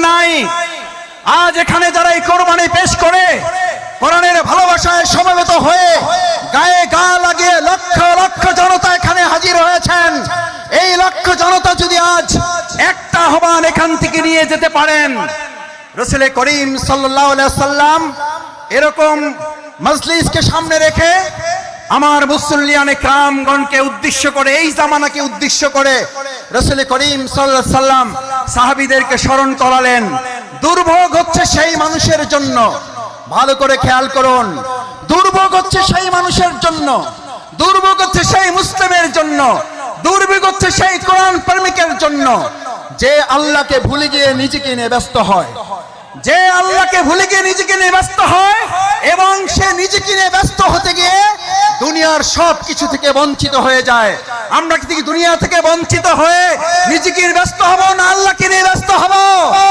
নাই। আজ এখানে যারা এই কোরবানি পেশ করে কোরআনের ভালোবাসায় সমবেত হয়ে গায়ে গা লাগিয়ে লক্ষ লক্ষ জনতা এখানে হাজির হয়েছেন, এই লক্ষ জনতা যদি আজ একটা আহ্বান এখান থেকে নিয়ে যেতে পারেন, রাসূল করিম সাল্লাল্লাহু আলাইহি সাল্লাম এরকম মজলিসকে সামনে রেখে আমার মুসল্লিয়ানে কিরামগণকে উদ্দেশ্য করে, এই জামানাকে উদ্দেশ্য করে রাসূল করিম সাল্লাল্লাহু আলাইহি সাল্লাম সাহাবীদেরকে স্মরণ করালেন। দুর্ভোগ হচ্ছে সেই মানুষের জন্য, ভালো করে খেয়াল করুন, দুর্ভোগ হচ্ছে সেই মানুষের জন্য, দুর্ভোগ হচ্ছে সেই মুসলিমের জন্য, দুর্ভোগ হচ্ছে সেই কোরআন প্রেমিকের জন্য যে আল্লাহকে ভুলে গিয়ে নিজেকে নিয়ে ব্যস্ত হয়, যে আল্লাহকে ভুলে গিয়ে নিজেকে নিয়ে ব্যস্ত হয় এবং সে নিজেকে নিয়ে ব্যস্ত হতে গিয়ে দুনিয়ার সব কিছু থেকে বঞ্চিত হয়ে যায়। আমরা কি দুনিয়া থেকে বঞ্চিত হয়ে নিজেকে নিয়ে ব্যস্ত হব না আল্লাহকে নিয়ে ব্যস্ত হব?